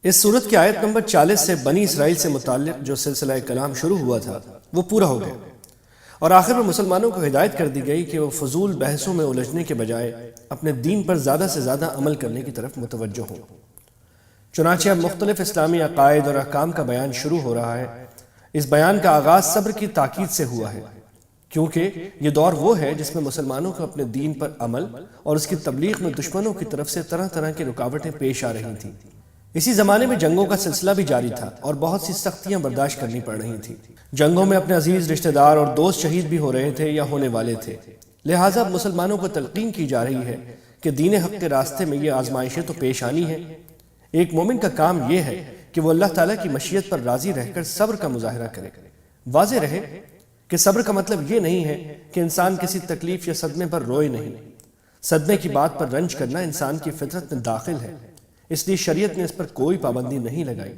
اس صورت کی آیت نمبر 40 سے بنی اسرائیل سے متعلق جو سلسلہ کلام شروع ہوا تھا وہ پورا ہو گیا، اور آخر میں مسلمانوں کو ہدایت کر دی گئی کہ وہ فضول بحثوں میں الجھنے کے بجائے اپنے دین پر زیادہ سے زیادہ عمل کرنے کی طرف متوجہ ہوں۔ چنانچہ اب مختلف اسلامی عقائد اور احکام کا بیان شروع ہو رہا ہے۔ اس بیان کا آغاز صبر کی تاکید سے ہوا ہے، کیونکہ یہ دور وہ ہے جس میں مسلمانوں کو اپنے دین پر عمل اور اس کی تبلیغ میں دشمنوں کی طرف سے طرح طرح کی رکاوٹیں پیش آ رہی تھیں۔ اسی زمانے میں جنگوں کا سلسلہ بھی جاری تھا اور بہت سی سختیاں برداشت کرنی پڑ رہی تھیں۔ جنگوں میں اپنے عزیز رشتہ دار اور دوست شہید بھی ہو رہے تھے یا ہونے والے تھے، لہٰذا اب مسلمانوں کو تلقین کی جا رہی ہے کہ دین حق کے راستے میں یہ آزمائشیں تو پیش آنی ہے۔ ایک مومن کا کام یہ ہے کہ وہ اللہ تعالیٰ کی مشیت پر راضی رہ کر صبر کا مظاہرہ کرے۔ واضح رہے کہ صبر کا مطلب یہ نہیں ہے کہ انسان کسی تکلیف یا صدمے پر روئے نہیں۔ صدمے کی بات پر رنج کرنا انسان کی فطرت میں داخل ہے، اس لیے شریعت نے اس پر کوئی پابندی نہیں لگائی۔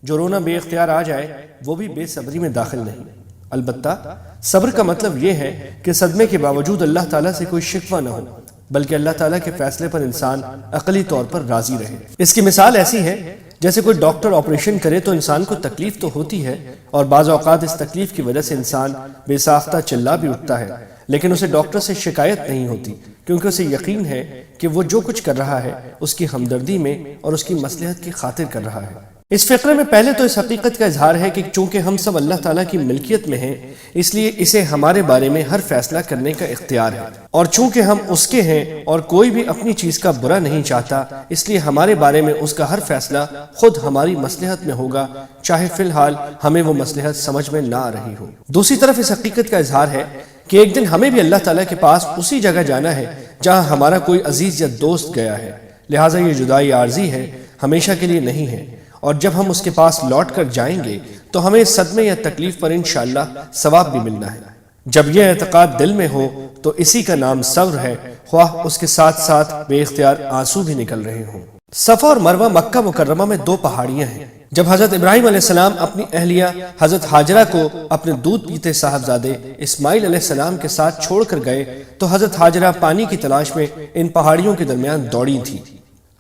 جو رونا بے اختیار آ جائے وہ بھی بے صبری میں داخل نہیں۔ البتہ صبر کا مطلب یہ ہے کہ صدمے کے باوجود اللہ تعالیٰ سے کوئی شکوہ نہ ہو، بلکہ اللہ تعالیٰ کے فیصلے پر انسان عقلی طور پر راضی رہے۔ اس کی مثال ایسی ہے جیسے کوئی ڈاکٹر آپریشن کرے تو انسان کو تکلیف تو ہوتی ہے، اور بعض اوقات اس تکلیف کی وجہ سے انسان بے ساختہ چلا بھی اٹھتا ہے، لیکن اسے ڈاکٹر سے شکایت نہیں ہوتی، کیونکہ اسے یقین ہے کہ وہ جو کچھ کر رہا ہے اس کی ہمدردی میں اور اس کی مصلحت کی خاطر کر رہا ہے۔ اس فقرے میں پہلے تو اس حقیقت کا اظہار ہے کہ چونکہ ہم سب اللہ تعالیٰ کی ملکیت میں ہیں، اس لیے اسے ہمارے بارے میں ہر فیصلہ کرنے کا اختیار ہے، اور چونکہ ہم اس کے ہیں اور کوئی بھی اپنی چیز کا برا نہیں چاہتا، اس لیے ہمارے بارے میں اس کا ہر فیصلہ خود ہماری مصلحت میں ہوگا، چاہے فی الحال ہمیں وہ مصلحت سمجھ میں نہ آ رہی ہو۔ دوسری طرف اس حقیقت کا اظہار ہے کہ ایک دن ہمیں بھی اللہ تعالیٰ کے پاس اسی جگہ جانا ہے جہاں ہمارا کوئی عزیز یا دوست گیا ہے، لہٰذا یہ جدائی عارضی ہے، ہمیشہ کے لیے نہیں ہے، اور جب ہم اس کے پاس لوٹ کر جائیں گے تو ہمیں صدمے یا تکلیف پر انشاءاللہ ثواب بھی ملنا ہے۔ جب یہ اعتقاد دل میں ہو تو اسی کا نام صبر ہے، خواہ اس کے ساتھ ساتھ بے اختیار آنسو بھی نکل رہے ہوں۔ صفا اور مروہ مکہ مکرمہ میں دو پہاڑیاں ہیں۔ جب حضرت ابراہیم علیہ السلام اپنی اہلیہ حضرت ہاجرہ کو اپنے دودھ پیتے صاحبزادے اسماعیل علیہ السلام کے ساتھ چھوڑ کر گئے تو حضرت ہاجرہ پانی کی تلاش میں ان پہاڑیوں کے درمیان دوڑی تھی۔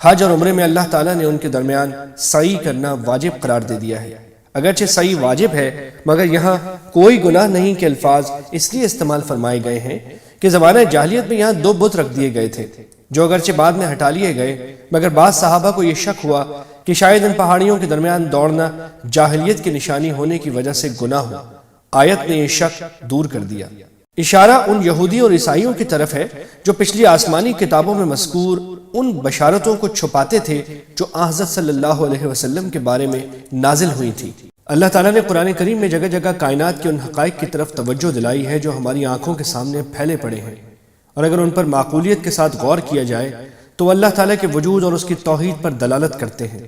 حج اور عمرے میں اللہ تعالیٰ نے ان کے درمیان سعی کرنا واجب قرار دے دیا ہے۔ اگرچہ سعی واجب ہے، مگر یہاں کوئی گناہ نہیں کے الفاظ اس لیے استعمال فرمائے گئے ہیں کہ زمانہ جاہلیت میں یہاں دو بت رکھ دیے گئے تھے، جو اگرچہ بعد میں ہٹا لیے گئے، مگر بعض صحابہ کو یہ شک ہوا کہ شاید ان پہاڑیوں کے درمیان دوڑنا جاہلیت کی نشانی ہونے کی وجہ سے گناہ ہو۔ آیت نے یہ شک دور کر دیا۔ اشارہ ان یہودی اور عیسائیوں کی طرف ہے جو پچھلی آسمانی کتابوں میں مذکور ان بشارتوں کو چھپاتے تھے جو حضرت صلی اللہ علیہ وسلم کے بارے میں نازل ہوئی تھی۔ اللہ تعالیٰ نے قرآن کریم میں جگہ جگہ کائنات کے ان حقائق کی طرف توجہ دلائی ہے جو ہماری آنکھوں کے سامنے پھیلے پڑے ہیں، اور اگر ان پر معقولیت کے ساتھ غور کیا جائے تو اللہ تعالیٰ کے وجود اور اس کی توحید پر دلالت کرتے ہیں۔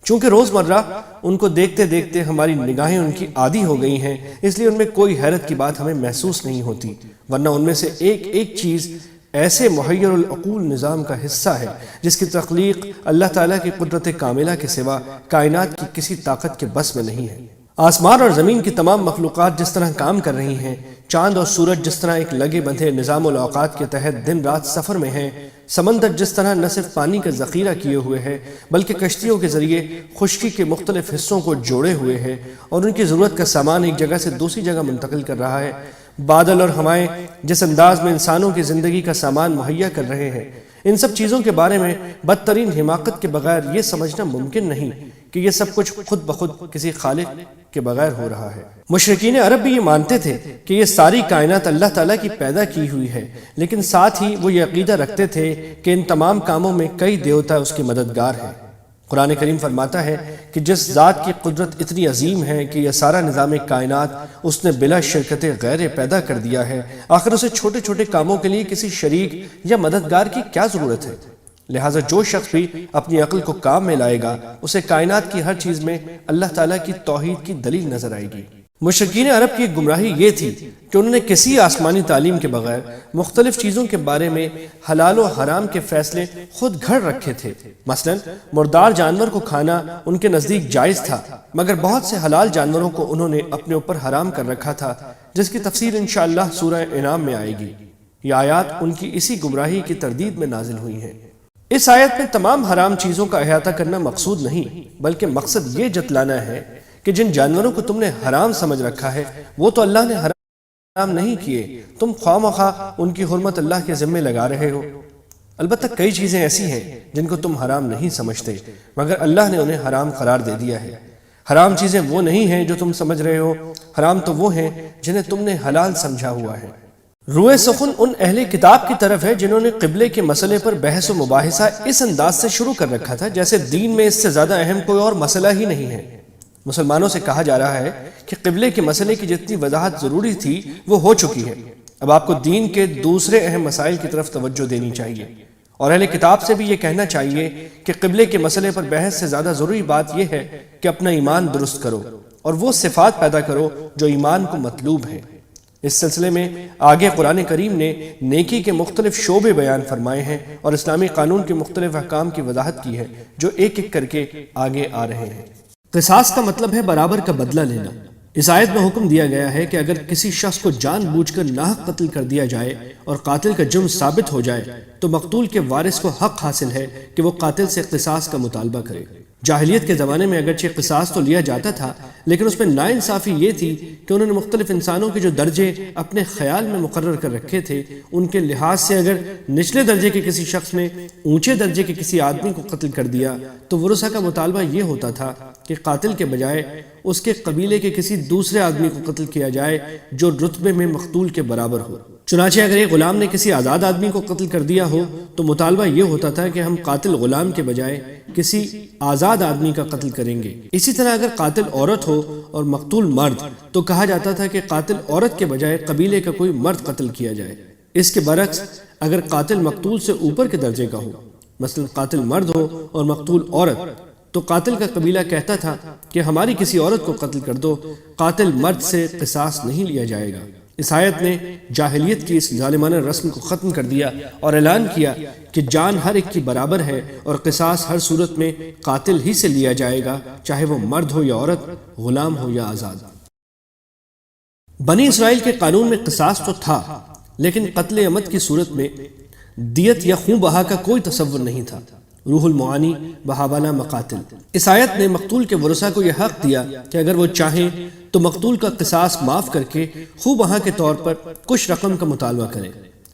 چونکہ روزمرہ ان کو دیکھتے دیکھتے ہماری نگاہیں ان کی عادی ہو گئی ہیں، اس لیے ان میں کوئی حیرت کی بات ہمیں محسوس نہیں ہوتی، ورنہ ان میں سے ایک ایک چیز ایسے محیر العقول نظام کا حصہ ہے جس کی تخلیق اللہ تعالیٰ کی قدرت کاملہ کے سوا کائنات کی کسی طاقت کے بس میں نہیں ہے۔ آسمان اور زمین کی تمام مخلوقات جس طرح کام کر رہی ہیں، چاند اور سورج جس طرح ایک لگے بندھے نظام الاوقات کے تحت دن رات سفر میں ہیں، سمندر جس طرح نہ صرف پانی کا ذخیرہ کیے ہوئے ہے بلکہ کشتیوں کے ذریعے خشکی کے مختلف حصوں کو جوڑے ہوئے ہے اور ان کی ضرورت کا سامان ایک جگہ سے دوسری جگہ منتقل کر رہا ہے، بادل اور ہوائیں جس انداز میں انسانوں کی زندگی کا سامان مہیا کر رہے ہیں، ان سب چیزوں کے بارے میں بدترین حماقت کے بغیر یہ سمجھنا ممکن نہیں کہ یہ سب کچھ خود بخود کسی خالق کے بغیر ہو رہا ہے۔ مشرکین عرب بھی یہ مانتے تھے کہ یہ ساری کائنات اللہ تعالیٰ کی پیدا کی ہوئی ہے، لیکن ساتھ ہی وہ یہ عقیدہ رکھتے تھے کہ ان تمام کاموں میں کئی دیوتا اس کے مددگار ہیں۔ قرآن کریم فرماتا ہے کہ جس ذات کی قدرت اتنی عظیم ہے کہ یہ سارا نظام کائنات اس نے بلا شرکت غیر پیدا کر دیا ہے، آخر اسے چھوٹے چھوٹے کاموں کے لیے کسی شریک یا مددگار کی کیا ضرورت ہے؟ لہٰذا جو شخص بھی اپنی عقل کو کام میں لائے گا اسے کائنات کی ہر چیز میں اللہ تعالیٰ کی توحید کی دلیل نظر آئے گی۔ مشرکین عرب کی ایک گمراہی یہ تھی کہ انہوں نے کسی آسمانی تعلیم کے بغیر مختلف چیزوں کے بارے میں حلال و حرام کے فیصلے خود گھڑ رکھے تھے۔ مثلا مردار جانور کو کھانا ان کے نزدیک جائز تھا، مگر بہت سے حلال جانوروں کو انہوں نے اپنے اوپر حرام کر رکھا تھا، جس کی تفصیل انشاءاللہ سورہ انعام میں آئے گی۔ یہ آیات ان کی اسی گمراہی کی تردید میں نازل ہوئی ہیں۔ اس آیت میں تمام حرام چیزوں کا احاطہ کرنا مقصود نہیں، بلکہ مقصد یہ جتلانا ہے کہ جن جانوروں کو تم نے حرام سمجھ رکھا ہے وہ تو اللہ نے حرام نہیں کیے، تم خواہ مخواہ ان کی حرمت اللہ کے ذمے لگا رہے ہو۔ البتہ کئی چیزیں ایسی ہیں جن کو تم حرام نہیں سمجھتے مگر اللہ نے انہیں حرام قرار دے دیا ہے۔ حرام چیزیں وہ نہیں ہیں جو تم سمجھ رہے ہو، حرام تو وہ ہیں جنہیں تم نے حلال سمجھا ہوا ہے۔ روئے سخن ان اہل کتاب کی طرف ہے جنہوں نے قبلے کے مسئلے پر بحث و مباحثہ اس انداز سے شروع کر رکھا تھا جیسے دین میں اس سے زیادہ اہم کوئی اور مسئلہ ہی نہیں ہے۔ مسلمانوں سے کہا جا رہا ہے کہ قبلے کے مسئلے کی جتنی وضاحت ضروری تھی وہ ہو چکی ہے، اب آپ کو دین کے دوسرے اہم مسائل کی طرف توجہ دینی چاہیے، اور اہل کتاب سے بھی یہ کہنا چاہیے کہ قبلے کے مسئلے پر بحث سے زیادہ ضروری بات یہ ہے کہ اپنا ایمان درست کرو اور وہ صفات پیدا کرو جو ایمان کو مطلوب ہے۔ اس سلسلے میں آگے قرآن کریم نے نیکی کے مختلف شعبے بیان فرمائے ہیں اور اسلامی قانون کے مختلف احکام کی وضاحت کی ہے جو ایک ایک کر کے آگے آ رہے ہیں۔ قصاص کا مطلب ہے برابر کا بدلہ لینا۔ اس آیت میں حکم دیا گیا ہے کہ اگر کسی شخص کو جان بوجھ کر ناحق قتل کر دیا جائے اور قاتل کا جرم ثابت ہو جائے تو مقتول کے وارث کو حق حاصل ہے کہ وہ قاتل سے قصاص کا مطالبہ کرے۔ جاہلیت کے زمانے میں اگرچہ قصاص تو لیا جاتا تھا لیکن اس میں ناانصافی یہ تھی کہ انہوں نے مختلف انسانوں کے جو درجے اپنے خیال میں مقرر کر رکھے تھے ان کے لحاظ سے اگر نچلے درجے کے کسی شخص نے اونچے درجے کے کسی آدمی کو قتل کر دیا تو ورثہ کا مطالبہ یہ ہوتا تھا کہ قاتل کے بجائے اس کے قبیلے کے کسی دوسرے آدمی کو قتل کیا جائے جو رتبے میں مقتول کے برابر ہو۔ چنانچہ اگر ایک غلام نے کسی آزاد آدمی کو قتل کر دیا ہو تو مطالبہ یہ ہوتا تھا کہ ہم قاتل غلام کے بجائے کسی آزاد آدمی کا قتل کریں گے۔ اسی طرح اگر قاتل عورت ہو اور مقتول مرد تو کہا جاتا تھا کہ قاتل عورت کے بجائے قبیلے کا کوئی مرد قتل کیا جائے۔ اس کے برعکس اگر قاتل مقتول سے اوپر کے درجے کا ہو، مثلا قاتل مرد ہو اور مقتول عورت، تو قاتل کا قبیلہ کہتا تھا کہ ہماری کسی عورت کو قتل کر دو، قاتل مرد سے قصاص نہیں لیا جائے گا۔ اس آیت نے جاہلیت کی اس ظالمانہ رسم کو ختم کر دیا اور اعلان کیا کہ جان ہر ایک کی برابر ہے اور قصاص ہر صورت میں قاتل ہی سے لیا جائے گا، چاہے وہ مرد ہو یا عورت، غلام ہو یا آزاد۔ بنی اسرائیل کے قانون میں قصاص تو تھا لیکن قتل عمد کی صورت میں دیت یا خون بہا کا کوئی تصور نہیں تھا۔ روح المعانی بحوالہ مقاتل۔ اس آیت نے مقتول کے ورثاء کو یہ حق دیا کہ اگر وہ چاہیں تو مقتول کا قصاص معاف کر کے خوب بہا کے طور پر کچھ رقم کا مطالبہ کریں۔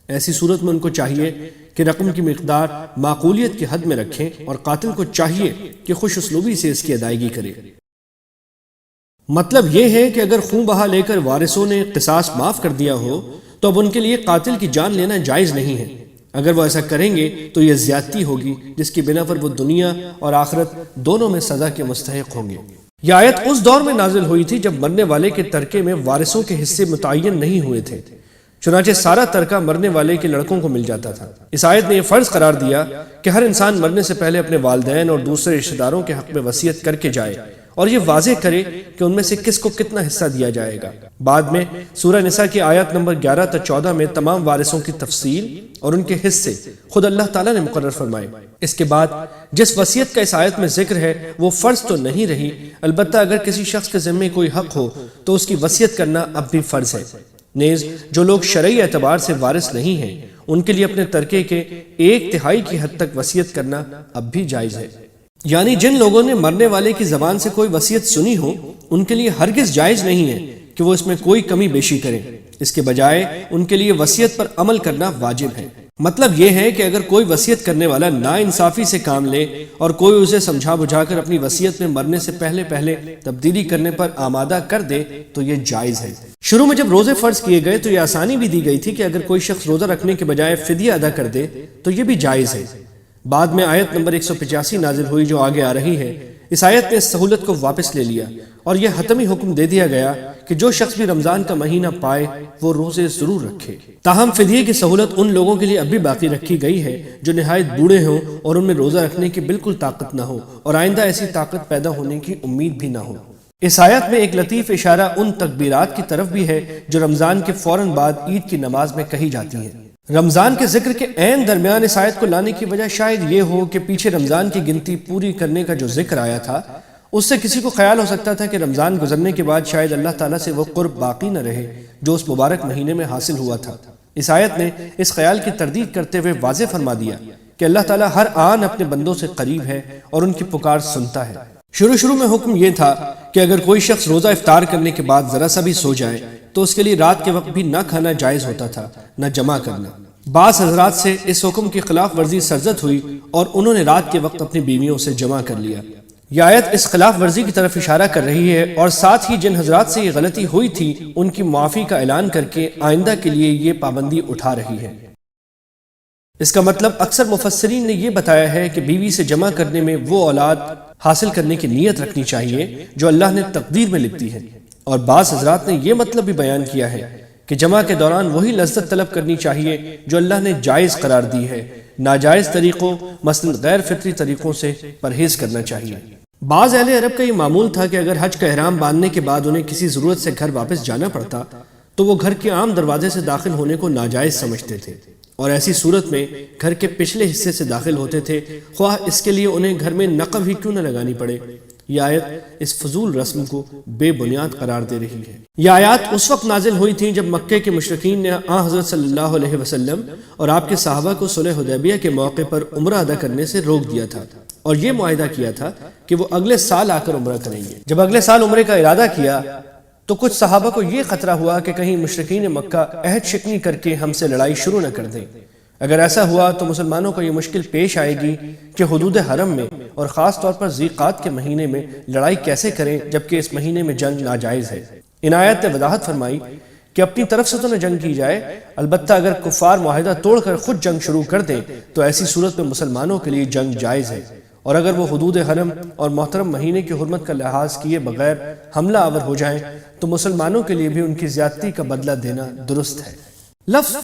ایسی صورت میں ان کو چاہیے کہ رقم کی مقدار معقولیت کی حد میں رکھیں اور قاتل کو چاہیے کہ خوش اسلوبی سے اس کی ادائیگی کرے۔ مطلب یہ ہے کہ اگر خون بہا لے کر وارثوں نے قصاص معاف کر دیا ہو تو اب ان کے لیے قاتل کی جان لینا جائز نہیں ہے۔ اگر وہ ایسا کریں گے تو یہ زیادتی ہوگی جس کی بنا پر وہ دنیا اور آخرت دونوں میں سزا کے مستحق ہوں گے۔ یہ آیت اس دور میں نازل ہوئی تھی جب مرنے والے کے ترکے میں وارثوں کے حصے متعین نہیں ہوئے تھے، چنانچہ سارا ترکہ مرنے والے کے لڑکوں کو مل جاتا تھا۔ اس آیت نے یہ فرض قرار دیا کہ ہر انسان مرنے سے پہلے اپنے والدین اور دوسرے رشتہ داروں کے حق میں وصیت کر کے جائے اور یہ واضح کرے کہ ان میں سے کس کو کتنا حصہ دیا جائے گا۔ بعد میں سورہ نساء کی آیت نمبر 11 تا 14 میں تمام وارثوں کی تفصیل اور ان کے حصے خود اللہ تعالیٰ نے مقرر فرمائے۔ اس کے بعد جس وصیت کا اس آیت میں ذکر ہے وہ فرض تو نہیں رہی، البتہ اگر کسی شخص کے ذمے کوئی حق ہو تو اس کی وصیت کرنا اب بھی فرض ہے۔ نیز جو لوگ شرعی اعتبار سے وارث نہیں ہیں ان کے لیے اپنے ترکے کے 1/3 کی حد تک وصیت کرنا اب بھی جائز ہے۔ یعنی جن لوگوں نے مرنے والے کی زبان سے کوئی وصیت سنی ہو ان کے لیے ہرگز جائز نہیں ہے کہ وہ اس میں کوئی کمی بیشی کریں، اس کے بجائے ان کے لیے وصیت پر عمل کرنا واجب ہے۔ مطلب یہ ہے کہ اگر کوئی وصیت کرنے والا ناانصافی سے کام لے اور کوئی اسے سمجھا بجھا کر اپنی وصیت میں مرنے سے پہلے تبدیلی کرنے پر آمادہ کر دے تو یہ جائز ہے۔ شروع میں جب روزے فرض کیے گئے تو یہ آسانی بھی دی گئی تھی کہ اگر کوئی شخص روزہ رکھنے کے بجائے فدیہ ادا کر دے تو یہ بھی جائز ہے۔ بعد میں آیت نمبر 185 نازل ہوئی جو آگے آ رہی ہے۔ اس آیت نے اس سہولت کو واپس لے لیا اور یہ حتمی حکم دے دیا گیا کہ جو شخص بھی رمضان کا مہینہ پائے وہ روزے ضرور رکھے۔ تاہم فدیے کی سہولت ان لوگوں کے لیے اب بھی باقی رکھی گئی ہے جو نہایت بوڑھے ہوں اور ان میں روزہ رکھنے کی بالکل طاقت نہ ہو اور آئندہ ایسی طاقت پیدا ہونے کی امید بھی نہ ہو۔ اس آیت میں ایک لطیف اشارہ ان تکبیرات کی طرف بھی ہے جو رمضان کے فوراً بعد عید کی نماز میں کہی جاتی ہیں۔ رمضان کے ذکر کے عین درمیان اس آیت کو لانے کی وجہ شاید یہ ہو کہ پیچھے رمضان کی گنتی پوری کرنے کا جو ذکر آیا تھا اس سے کسی کو خیال ہو سکتا تھا کہ رمضان گزرنے کے بعد شاید اللہ تعالیٰ سے وہ قرب باقی نہ رہے جو اس مبارک مہینے میں حاصل ہوا تھا۔ اس آیت نے اس خیال کی تردید کرتے ہوئے واضح فرما دیا کہ اللہ تعالیٰ ہر آن اپنے بندوں سے قریب ہے اور ان کی پکار سنتا ہے۔ شروع میں حکم یہ تھا کہ اگر کوئی شخص روزہ افطار کرنے کے بعد ذرا سا بھی سو جائے تو اس کے لیے رات کے وقت بھی نہ کھانا جائز ہوتا تھا، نہ جمع کرنا۔ بعض حضرات سے اس حکم کی خلاف ورزی سرزد ہوئی اور انہوں نے رات کے وقت اپنی بیویوں سے جمع کر لیا۔ یہ آیت اس خلاف ورزی کی طرف اشارہ کر رہی ہے اور ساتھ ہی جن حضرات سے یہ غلطی ہوئی تھی ان کی معافی کا اعلان کر کے آئندہ کے لیے یہ پابندی اٹھا رہی ہے۔ اس کا مطلب اکثر مفسرین نے یہ بتایا ہے کہ بیوی سے جمع کرنے میں وہ اولاد حاصل کرنے کی نیت رکھنی چاہیے جو اللہ نے تقدیر میں لکھی ہے، اور بعض حضرات نے یہ مطلب بھی بیان کیا ہے کہ جمع کے دوران وہی لذت طلب کرنی چاہیے جو اللہ نے جائز قرار دی ہے، ناجائز طریقوں مثلا غیر فطری طریقوں سے پرہیز کرنا چاہیے۔ بعض اہل عرب کا یہ معمول تھا کہ اگر حج کا احرام باندھنے کے بعد انہیں کسی ضرورت سے گھر واپس جانا پڑتا تو وہ گھر کے عام دروازے سے داخل ہونے کو ناجائز سمجھتے تھے، اور ایسی صورت میں گھر کے پچھلے حصے سے داخل ہوتے تھے، خواہ اس کے لیے انہیں گھر میں نقب ہی کیوں نہ لگانی پڑے۔ یہ آیت اس فضول رسم کو بے بنیاد قرار دے رہی ہے۔ یہ آیات اس وقت نازل ہوئی تھیں جب مکے کے مشرکین نے حضرت صلی اللہ علیہ وسلم اور آپ کے صحابہ کو صلح حدیبیہ کے موقع پر عمرہ ادا کرنے سے روک دیا تھا اور یہ معاہدہ کیا تھا کہ وہ اگلے سال آ کر عمرہ کریں گے۔ جب اگلے سال عمرے کا ارادہ کیا تو کچھ صحابہ کو یہ خطرہ ہوا کہ کہیں مشرکین مکہ عہد شکنی کر کے ہم سے لڑائی شروع نہ کر دیں۔ اگر ایسا ہوا تو مسلمانوں کو یہ مشکل پیش آئے گی کہ حدود حرم میں اور خاص طور پر ذی قعدہ کے مہینے میں لڑائی کیسے کریں جبکہ اس مہینے میں جنگ ناجائز ہے۔ ان آیات نے وضاحت فرمائی کہ اپنی طرف سے تو نہ جنگ کی جائے، البتہ اگر کفار معاہدہ توڑ کر خود جنگ شروع کر دیں تو ایسی صورت میں مسلمانوں کے لیے جنگ جائز ہے، اور اگر وہ حدود حرم اور محترم مہینے کی حرمت کا لحاظ کیے بغیر حملہ آور ہو جائیں تو مسلمانوں کے لیے بھی ان کی زیادتی کا بدلہ دینا درست ہے۔ لفظ